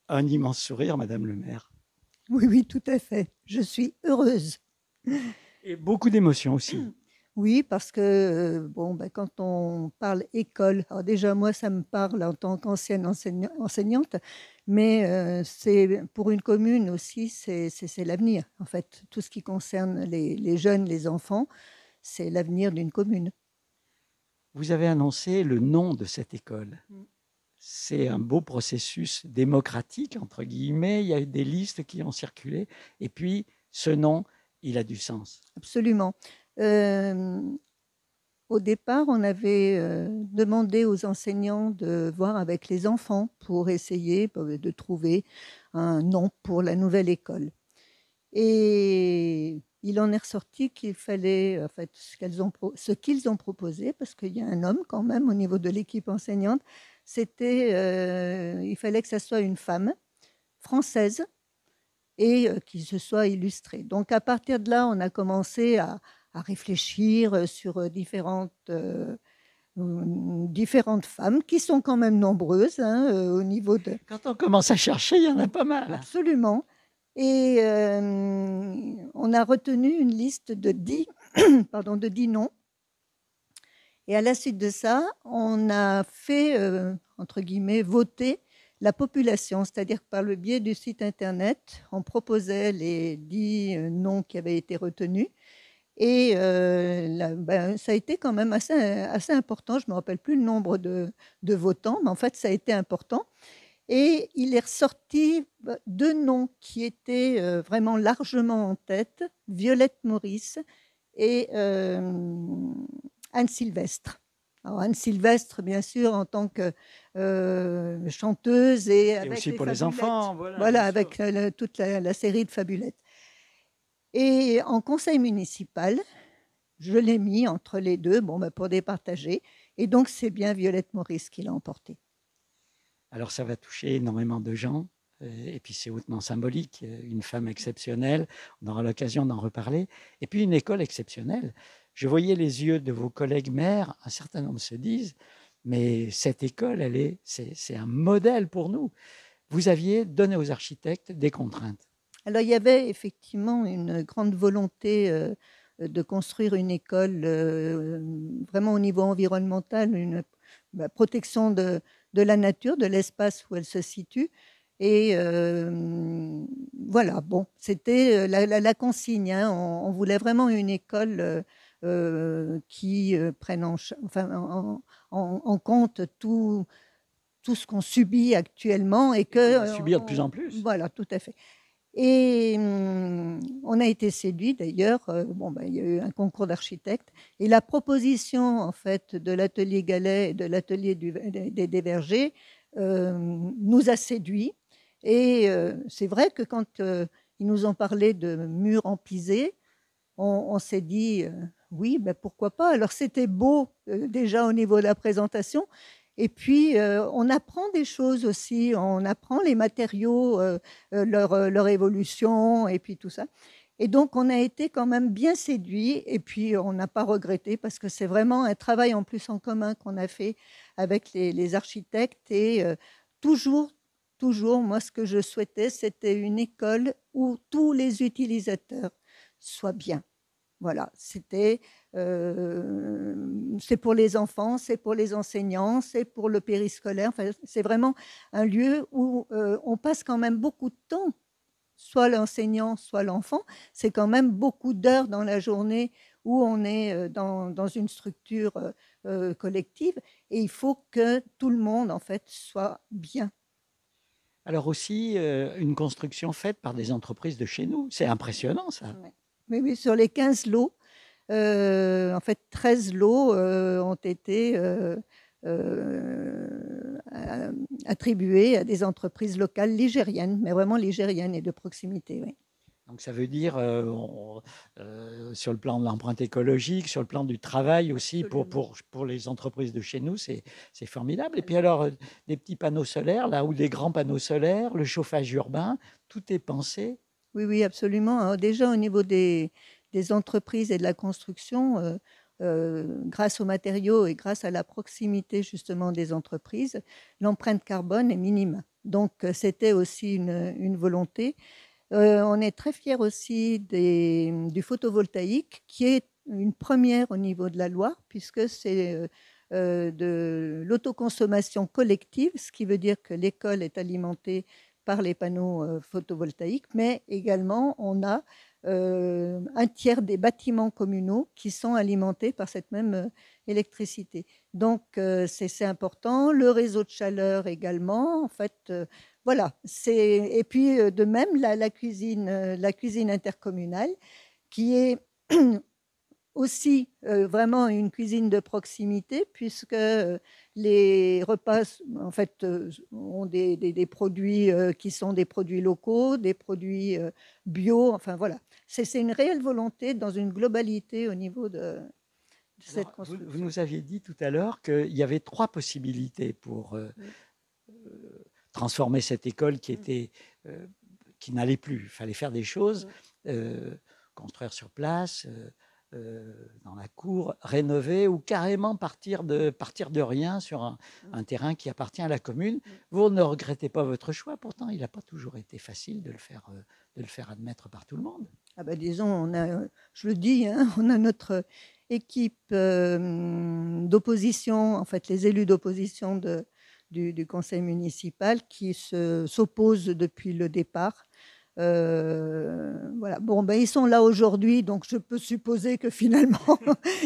un immense sourire, Madame le maire. Oui, oui, tout à fait. Je suis heureuse. Et beaucoup d'émotions aussi. Oui, parce que bon, ben, quand on parle école, alors déjà moi ça me parle en tant qu'ancienne enseignante, mais c'est pour une commune aussi, c'est l'avenir. En fait, tout ce qui concerne les jeunes, les enfants, c'est l'avenir d'une commune. Vous avez annoncé le nom de cette école. Mm. C'est un beau processus démocratique, entre guillemets. Il y a eu des listes qui ont circulé. Et puis, ce nom, il a du sens. Absolument. Euh, Au départ, on avait demandé aux enseignants de voir avec les enfants pour essayer de trouver un nom pour la nouvelle école. Et il en est ressorti qu'il fallait, en fait, ce qu'ils ont proposé, parce qu'il y a un homme quand même au niveau de l'équipe enseignante, c'était, il fallait que ce soit une femme française et qui se soit illustrée. Donc à partir de là, on a commencé à réfléchir sur différentes femmes qui sont quand même nombreuses hein, au niveau de... Quand on commence à chercher, il y en a pas mal. Absolument. Et on a retenu une liste de 10, pardon, de 10 noms. Et à la suite de ça, on a fait, entre guillemets, voter la population, c'est-à-dire que par le biais du site internet, on proposait les 10 noms qui avaient été retenus. Et ben, ça a été quand même assez important. Je ne me rappelle plus le nombre de votants, mais en fait, ça a été important. Et il est ressorti 2 noms qui étaient vraiment largement en tête, Violette Maurice et Anne Sylvestre. Alors Anne Sylvestre, bien sûr, en tant que chanteuse et avec aussi les pour les Fabulettes. enfants. Voilà, avec toute la série de Fabulettes. Et en conseil municipal, je l'ai mis entre les deux bon, ben, pour départager. Et donc, c'est bien Violette Maurice qui l'a emporté. Alors, ça va toucher énormément de gens. Et puis, c'est hautement symbolique. Une femme exceptionnelle. On aura l'occasion d'en reparler. Et puis, une école exceptionnelle. Je voyais les yeux de vos collègues maires. Un certain nombre se disent, mais cette école, c'est un modèle pour nous. Vous aviez donné aux architectes des contraintes. Alors, il y avait effectivement une grande volonté de construire une école vraiment au niveau environnemental, une protection de la nature, de l'espace où elle se situe. Et voilà, bon, c'était la consigne. Hein. On voulait vraiment une école qui prenne en compte tout ce qu'on subit actuellement et que... On va subir de plus en plus. Voilà, tout à fait. Et on a été séduit d'ailleurs. Bon, ben, il y a eu un concours d'architectes et la proposition en fait de l'atelier Gallet et de l'atelier des Vergers nous a séduits. Et c'est vrai que quand ils nous ont parlé de murs en pisé, on s'est dit oui, ben pourquoi pas. Alors c'était beau déjà au niveau de la présentation. Et puis, on apprend des choses aussi, on apprend les matériaux, leur évolution, et puis tout ça. Et donc, on a été quand même bien séduits, et puis on n'a pas regretté, parce que c'est vraiment un travail en plus en commun qu'on a fait avec les architectes. Et toujours, toujours, moi, ce que je souhaitais, c'était une école où tous les utilisateurs soient bien. Voilà, c'est pour les enfants, c'est pour les enseignants, c'est pour le périscolaire. Enfin, c'est vraiment un lieu où on passe quand même beaucoup de temps, soit l'enseignant, soit l'enfant. C'est quand même beaucoup d'heures dans la journée où on est dans une structure collective et il faut que tout le monde, en fait, soit bien. Alors aussi, une construction faite par des entreprises de chez nous. C'est impressionnant, ça. Ouais. Oui, oui, sur les 15 lots, en fait, 13 lots ont été attribués à des entreprises locales ligériennes, mais vraiment ligériennes et de proximité. Oui. Donc ça veut dire, sur le plan de l'empreinte écologique, sur le plan du travail aussi, pour les entreprises de chez nous, c'est formidable. Et puis alors, des petits panneaux solaires, là, ou des grands panneaux solaires, le chauffage urbain, tout est pensé. Oui, oui, absolument. Alors, déjà, au niveau des entreprises et de la construction, grâce aux matériaux et grâce à la proximité justement des entreprises, l'empreinte carbone est minime. Donc, c'était aussi une volonté. On est très fiers aussi du photovoltaïque, qui est une première au niveau de la Loire, puisque c'est de l'autoconsommation collective, ce qui veut dire que l'école est alimentée par les panneaux photovoltaïques, mais également on a un tiers des bâtiments communaux qui sont alimentés par cette même électricité. Donc c'est important. Le réseau de chaleur également, en fait. Voilà. Et puis de même la cuisine intercommunale, qui est aussi vraiment une cuisine de proximité, puisque les repas en fait ont des produits qui sont des produits locaux, des produits bio, enfin voilà. C'est une réelle volonté dans une globalité au niveau de cette Alors, construction. vous nous aviez dit tout à l'heure qu'il y avait 3 possibilités pour transformer cette école qui n'allait plus. Il fallait faire des choses, construire sur place, dans la cour, rénover ou carrément partir de rien sur un terrain qui appartient à la commune. Vous ne regrettez pas votre choix, pourtant il n'a pas toujours été facile de le faire admettre par tout le monde. Ah ben, disons, je le dis, hein, on a notre équipe d'opposition, en fait les élus d'opposition du conseil municipal qui s'opposent depuis le départ. Voilà. Bon, ben, ils sont là aujourd'hui, donc je peux supposer que finalement,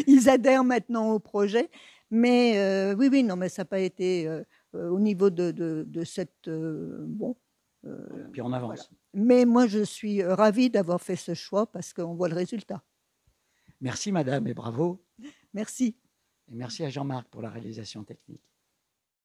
ils adhèrent maintenant au projet. Mais oui, non, mais ça n'a pas été au niveau de cette... bon. Puis on avance. Voilà. Mais moi, je suis ravie d'avoir fait ce choix parce qu'on voit le résultat. Merci madame et bravo. Merci. Et merci à Jean-Marc pour la réalisation technique.